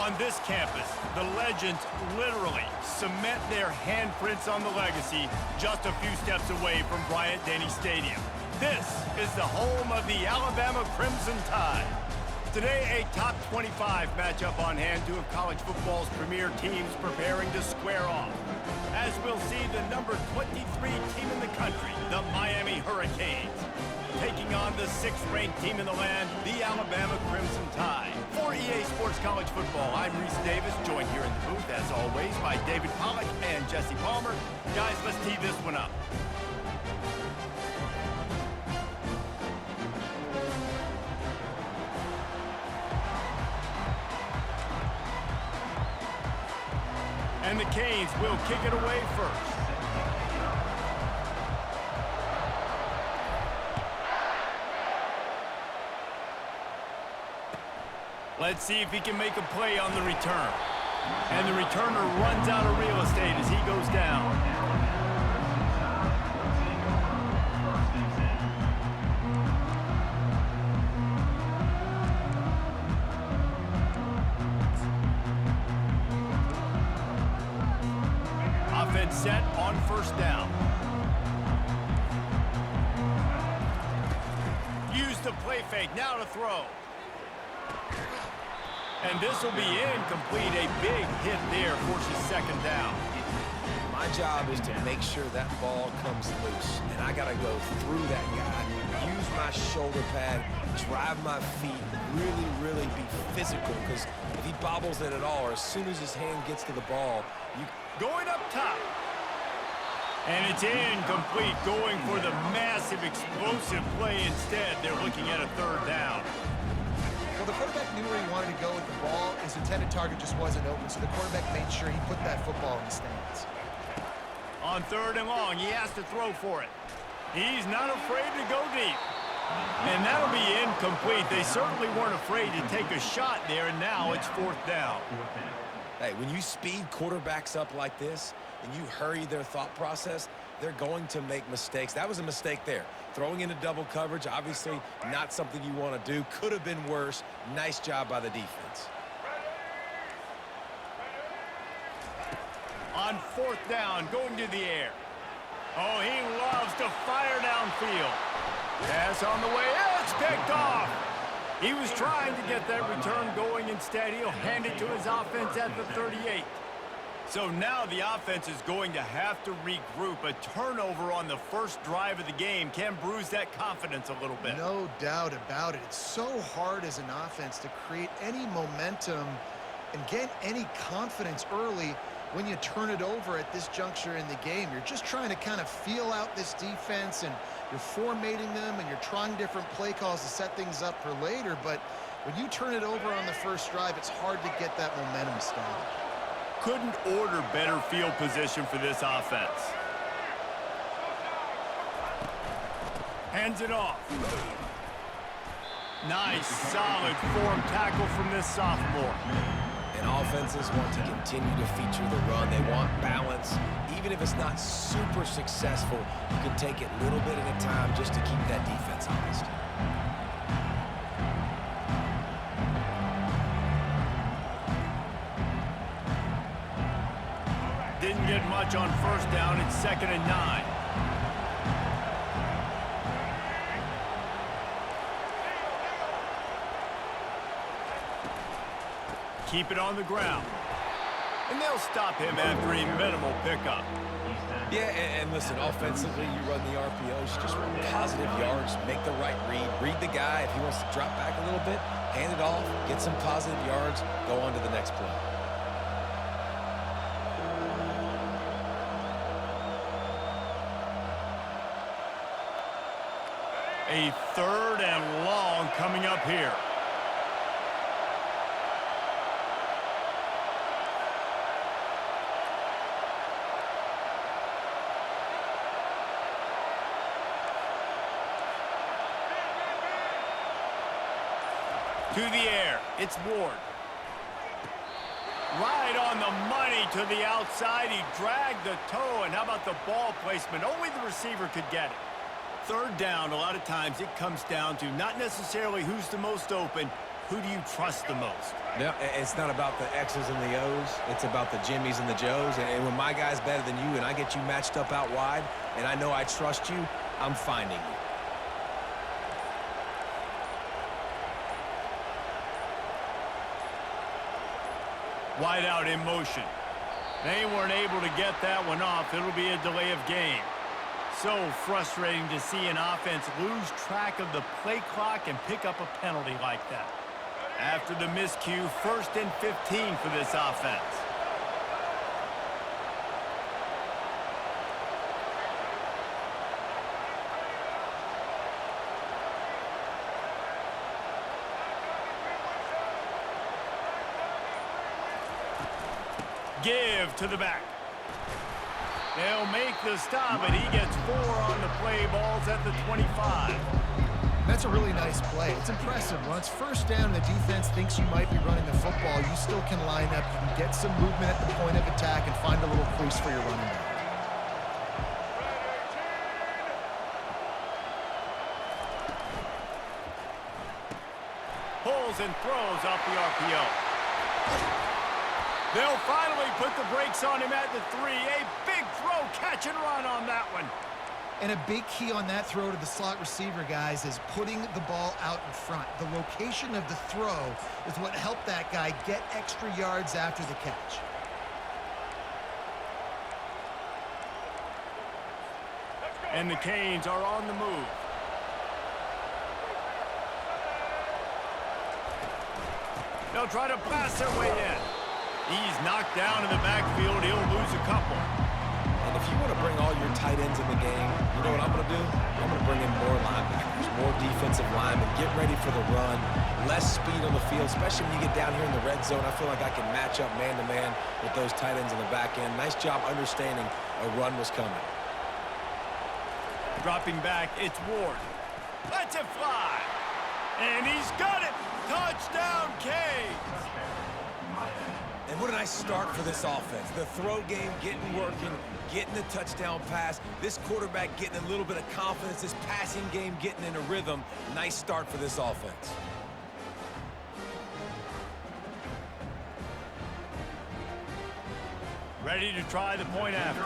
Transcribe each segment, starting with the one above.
On this campus, the legends literally cement their handprints on the legacy just a few steps away from Bryant-Denny Stadium. This is the home of the Alabama Crimson Tide. Today, a top 25 matchup on hand, two of college football's premier teams preparing to square off. As we'll see, the number 23 team in the country, the Miami Hurricanes, taking on the 6th-ranked team in the land, the Alabama Crimson Tide. For EA Sports College Football, I'm Reese Davis, joined here in the booth, as always, by David Pollack and Jesse Palmer. Guys, let's tee this one up. And the Canes will kick it away first. Let's see if he can make a play on the return. And the returner runs out of real estate as he goes down. Offense set on first down. Use the play fake, now to throw. And this will be incomplete. A big hit there forces second down. My job is to make sure that ball comes loose. And I got to go through that guy, use my shoulder pad, drive my feet, really be physical. Because if he bobbles it at all, or as soon as his hand gets to the ball, you... Going up top. And it's incomplete, going for the massive, explosive play instead. They're looking at a third down. Well, the quarterback knew where he wanted to go with the ball. His intended target just wasn't open, so the quarterback made sure he put that football in the stands. On third and long, he has to throw for it. He's not afraid to go deep. And that'll be incomplete. They certainly weren't afraid to take a shot there, and now it's fourth down. Hey, when you speed quarterbacks up like this and you hurry their thought process, they're going to make mistakes. That was a mistake there. Throwing into double coverage, obviously not something you want to do. Could have been worse. Nice job by the defense. On fourth down, going to the air. Oh, he loves to fire downfield. Pass on the way. It's picked off. He was trying to get that return going. Instead, he'll hand it to his offense at the 38. So now the offense is going to have to regroup. A turnover on the first drive of the game can bruise that confidence a little bit. No doubt about it. It's so hard as an offense to create any momentum and get any confidence early when you turn it over at this juncture in the game. You're just trying to kind of feel out this defense, and you're formatting them, and you're trying different play calls to set things up for later. But when you turn it over on the first drive, it's hard to get that momentum started. Couldn't order better field position for this offense. Hands it off. Nice, solid form tackle from this sophomore. And offenses want to continue to feature the run. They want balance. Even if it's not super successful, you can take it little bit at a time just to keep that defense honest. Didn't get much on first down. It's 2nd and 9. Keep it on the ground. And they'll stop him after a minimal pickup. Yeah, and listen, offensively, you run the RPOs, just run positive yards, make the right read the guy. If he wants to drop back a little bit, hand it off, get some positive yards, go on to the next play. A third and long coming up here. To the air, it's Ward. Right on the money to the outside. He dragged the toe, and how about the ball placement? Only the receiver could get it. Third down, a lot of times it comes down to not necessarily who's the most open, who do you trust the most? No, it's not about the X's and the O's. It's about the Jimmys and the Joes. And when my guy's better than you and I get you matched up out wide and I know I trust you, I'm finding you. Wide out in motion. They weren't able to get that one off. It'll be a delay of game. So frustrating to see an offense lose track of the play clock and pick up a penalty like that. After the miscue, 1st and 15 for this offense. Give to the back. They'll make the stop, and he gets 4 on the play. Balls at the 25. That's a really nice play. It's impressive. When it's 1st down and the defense thinks you might be running the football, you still can line up. You can get some movement at the point of attack and find a little crease for your running back. Pulls and throws off the RPO. They'll finally put the brakes on him at the 3. A big throw, catch and run on that one. And a big key on that throw to the slot receiver, guys, is putting the ball out in front. The location of the throw is what helped that guy get extra yards after the catch. And the Canes are on the move. They'll try to pass their way in. He's knocked down in the backfield. He'll lose a couple. And if you want to bring all your tight ends in the game, you know what I'm going to do? I'm going to bring in more linebackers, more defensive linemen, get ready for the run, less speed on the field, especially when you get down here in the red zone. I feel like I can match up man-to-man with those tight ends in the back end. Nice job understanding a run was coming. Dropping back, it's Ward. Lets it fly. And he's got it. Touchdown, Canes. And what a nice start for this offense. The throw game getting working, getting the touchdown pass. This quarterback getting a little bit of confidence. This passing game getting in a rhythm. Nice start for this offense. Ready to try the point after.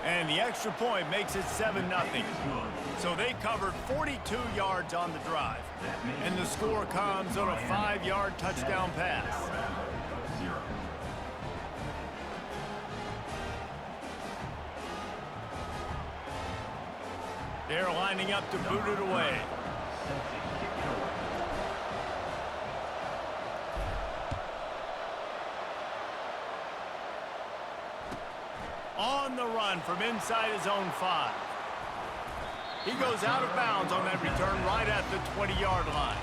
And the extra point makes it 7-0. So they covered 42 yards on the drive. And the score comes on a 5-yard touchdown pass. They're lining up to boot it away. On the run from inside his own 5. He goes out of bounds on that return right at the 20-yard line.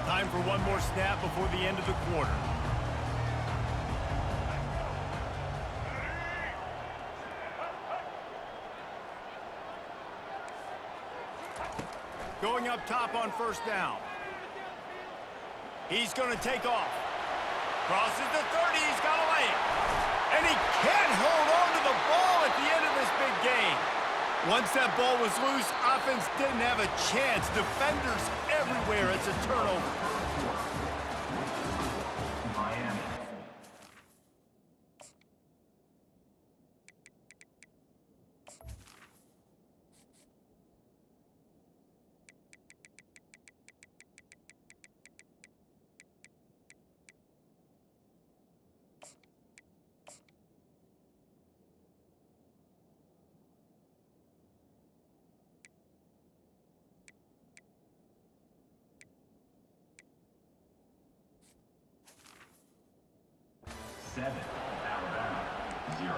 Time for one more snap before the end of the quarter. Going up top on 1st down. He's going to take off. Crosses the 30, he's got a lane. And he can't hold on to the ball at the end of this big game. Once that ball was loose, offense didn't have a chance. Defenders everywhere. It's a turnover. Miami. Alabama, 0.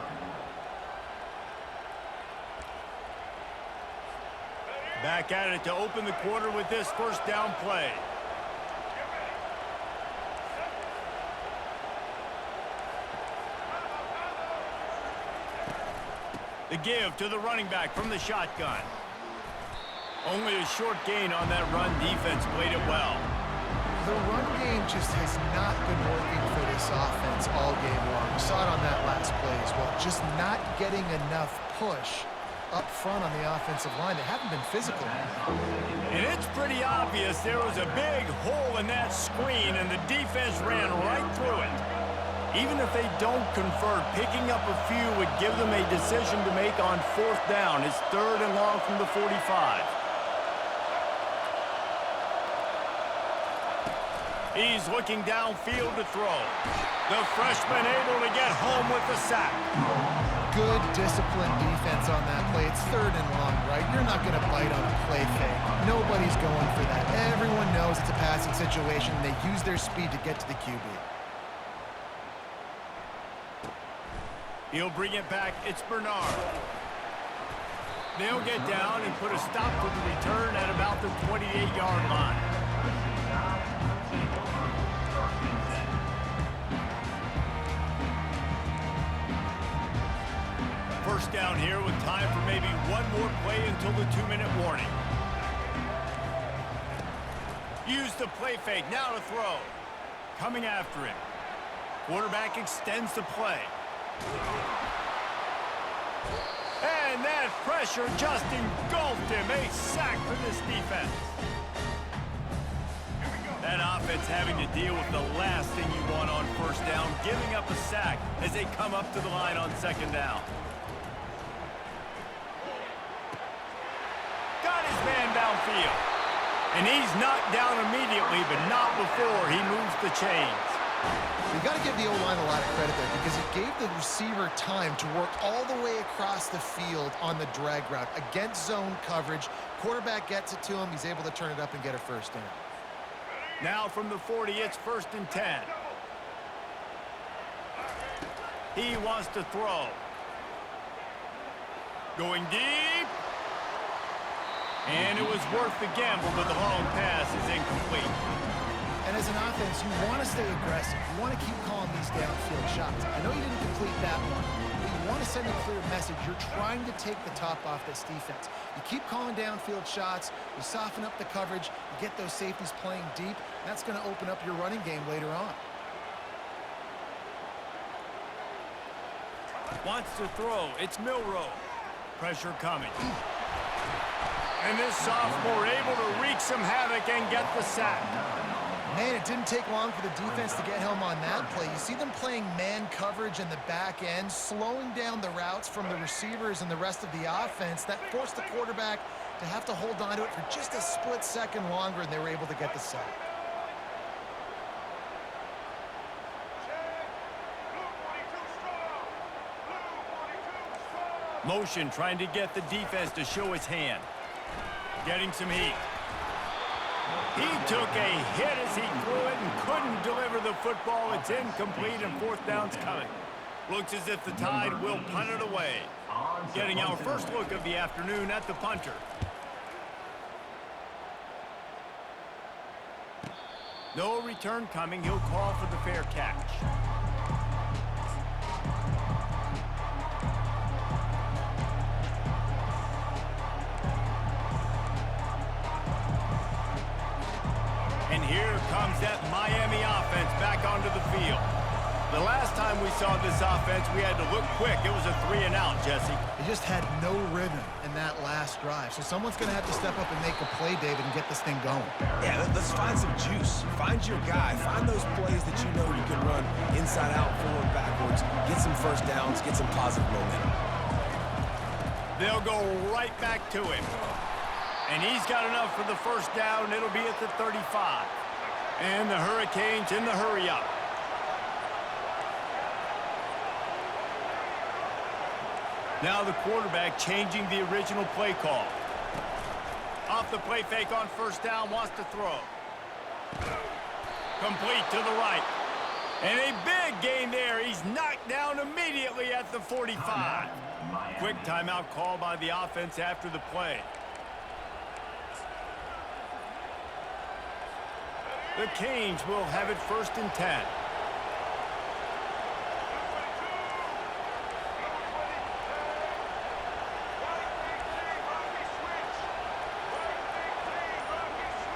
Back at it to open the quarter with this 1st down play. The give to the running back from the shotgun. Only a short gain on that run. Defense played it well. The run game just has not been working for this offense all game long. We saw it on that last play as as well, just not getting enough push up front on the offensive line. They haven't been physical. And it's pretty obvious there was a big hole in that screen, and the defense ran right through it. Even if they don't convert, picking up a few would give them a decision to make on 4th down. It's 3rd and long from the 45. He's looking downfield to throw. The freshman able to get home with the sack. Good disciplined defense on that play. It's 3rd and long, right? You're not going to bite on a play fake. Nobody's going for that. Everyone knows it's a passing situation. They use their speed to get to the QB. He'll bring it back. It's Bernard. They'll get down and put a stop to the return at about the 28-yard line. First down here with time for maybe one more play until the 2-minute warning. Use the play fake. Now to throw. Coming after him. Quarterback extends the play. And that pressure just engulfed him. A sack for this defense. That offense having to deal with the last thing you want on 1st down, giving up a sack as they come up to the line on 2nd down. Got his man downfield. And he's knocked down immediately, but not before he moves the chains. You've got to give the O-line a lot of credit there because it gave the receiver time to work all the way across the field on the drag route against zone coverage. Quarterback gets it to him. He's able to turn it up and get a 1st down. Now from the 40, it's 1st and 10. He wants to throw. Going deep. And it was worth the gamble, but the long pass is incomplete. And as an offense, you want to stay aggressive. You want to keep calling these downfield shots. I know you didn't complete that one, but you want to send a clear message. You're trying to take the top off this defense. You keep calling downfield shots. You soften up the coverage. You get those safeties playing deep. That's going to open up your running game later on. Wants to throw. It's Milroe. Pressure coming. And this sophomore able to wreak some havoc and get the sack. Man, it didn't take long for the defense to get home on that play. You see them playing man coverage in the back end, slowing down the routes from the receivers and the rest of the offense. That forced the quarterback to have to hold on to it for just a split second longer, and they were able to get the sack. Motion trying to get the defense to show his hand. Getting some heat. He took a hit as he threw it and couldn't deliver the football. It's incomplete and 4th down's coming. Looks as if the Tide will punt it away. Getting our first look of the afternoon at the punter. No return coming. He'll call for the fair catch. And here comes that Miami offense back onto the field. The last time we saw this offense, we had to look quick. It was a 3-and-out, Jesse. They just had no rhythm in that last drive. So someone's going to have to step up and make a play, David, and get this thing going. Yeah, let's find some juice. Find your guy. Find those plays that you know you can run inside out, forward, backwards. Get some 1st downs. Get some positive momentum. They'll go right back to him. And he's got enough for the 1st down. It'll be at the 35. And the Hurricanes in the hurry-up. Now the quarterback changing the original play call. Off the play fake on 1st down, wants to throw. Complete to the right. And a big gain there. He's knocked down immediately at the 45. Quick timeout call by the offense after the play. The Canes will have it 1st and 10.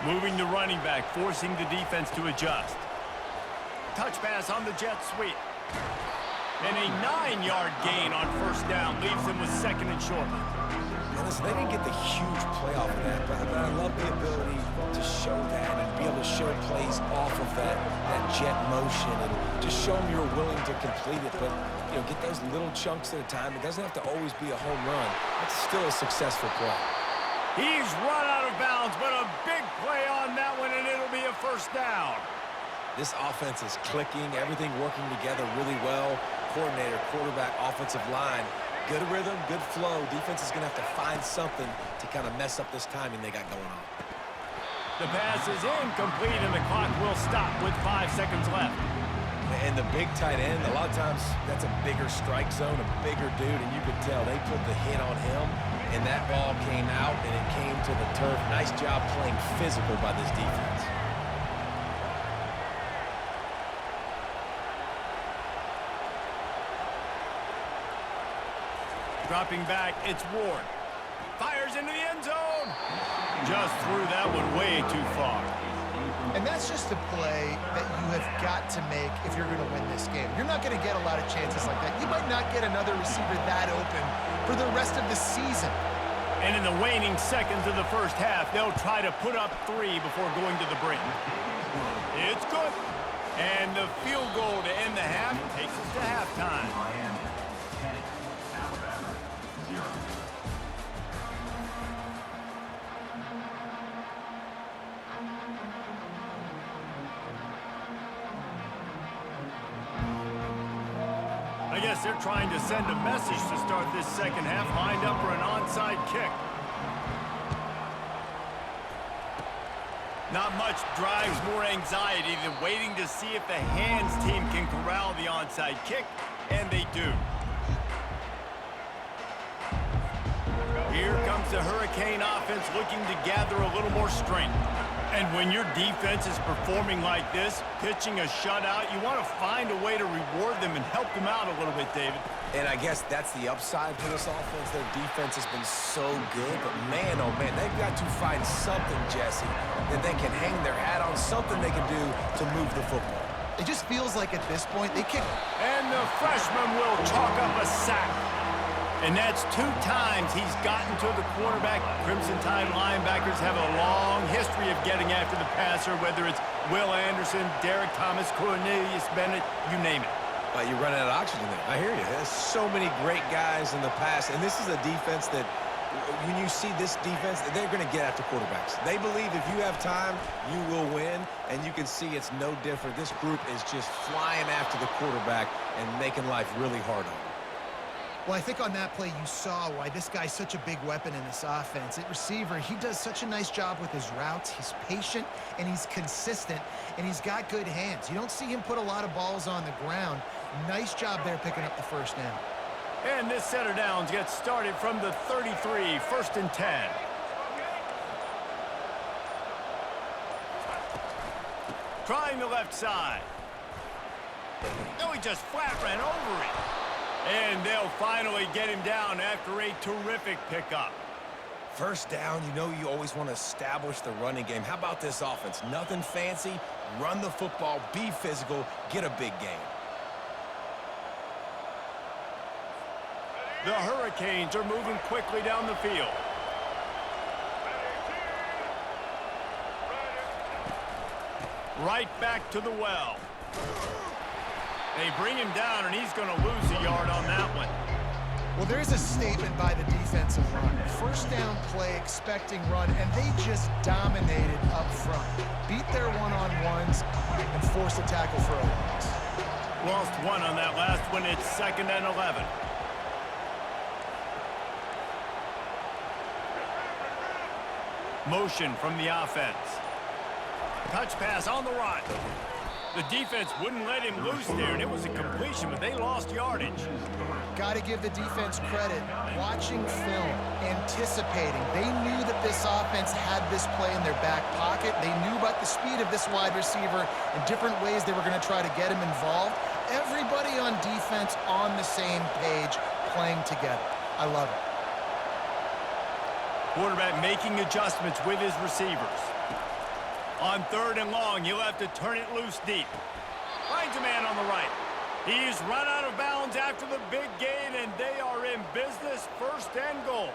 Moving the running back, forcing the defense to adjust. Touch pass on the jet sweep. And a 9-yard gain on first down leaves them with second and short. And listen, they didn't get the huge play off of that, but I love the ability to show that and be able to show plays off of that jet motion and just show them you're willing to complete it. But, you know, get those little chunks at a time. It doesn't have to always be a home run. It's still a successful play. He's run out of bounds, but a big play on that one, and it'll be a first down. This offense is clicking, everything working together really well. Coordinator, quarterback, offensive line. Good rhythm, good flow. Defense is going to have to find something to kind of mess up this timing they got going on. The pass is incomplete, and the clock will stop with 5 seconds left. And the big tight end, a lot of times that's a bigger strike zone, a bigger dude, and you could tell they put the hit on him, and that ball came out, and it came to the turf. Nice job playing physical by this defense. Dropping back, it's Ward. Fires into the end zone. Just threw that one way too far. And that's just a play that you have got to make if you're going to win this game. You're not going to get a lot of chances like that. You might not get another receiver that open for the rest of the season. And in the waning seconds of the first half, they'll try to put up 3 before going to the break. It's good. And the field goal to end the half takes us to halftime. Miami 10, Alabama 0. I guess they're trying to send a message to start this second half, lined up for an onside kick. Not much drives more anxiety than waiting to see if the hands team can corral the onside kick, and they do. Here comes the Hurricane offense looking to gather a little more strength. And when your defense is performing like this, pitching a shutout, you want to find a way to reward them and help them out a little bit, David. And I guess that's the upside for this offense. Their defense has been so good, but man, oh man, they've got to find something, Jesse, that they can hang their hat on, something they can do to move the football. It just feels like at this point they kick. And the freshman will chalk up a sack. And that's 2 times he's gotten to the quarterback. Crimson Tide linebackers have a long history of getting after the passer, whether it's Will Anderson, Derek Thomas, Cornelius Bennett, you name it. But you're running out of oxygen there. I hear you. There's so many great guys in the past, and this is a defense that when you see this defense, they're going to get after quarterbacks. They believe if you have time, you will win, and you can see it's no different. This group is just flying after the quarterback and making life really hard on them. Well, I think on that play you saw why this guy's such a big weapon in this offense. At receiver, he does such a nice job with his routes. He's patient, and he's consistent, and he's got good hands. You don't see him put a lot of balls on the ground. Nice job there picking up the first down. And this set of downs gets started from the 33, 1st and 10. Trying the left side. No, he just flat ran over it. And they'll finally get him down after a terrific pickup. First down, you know you always want to establish the running game. How about this offense? Nothing fancy. Run the football, be physical, get a big gain. The Hurricanes are moving quickly down the field. Right back to the well. They bring him down, and he's going to lose a yard on that one. Well, there's a statement by the defensive line. First down play, expecting run, and they just dominated up front. Beat their one-on-ones and forced a tackle for a loss. Lost 1 on that last one. It's 2nd and 11. Motion from the offense. Touch pass on the right. The defense wouldn't let him loose there, and it was a completion, but they lost yardage. Got to give the defense credit. Watching film, anticipating. They knew that this offense had this play in their back pocket. They knew about the speed of this wide receiver and different ways they were going to try to get him involved. Everybody on defense on the same page, playing together. I love it. Quarterback making adjustments with his receivers. On 3rd and long, he'll have to turn it loose deep. Finds a man on the right. He's run out of bounds after the big gain, and they are in business, first and goal.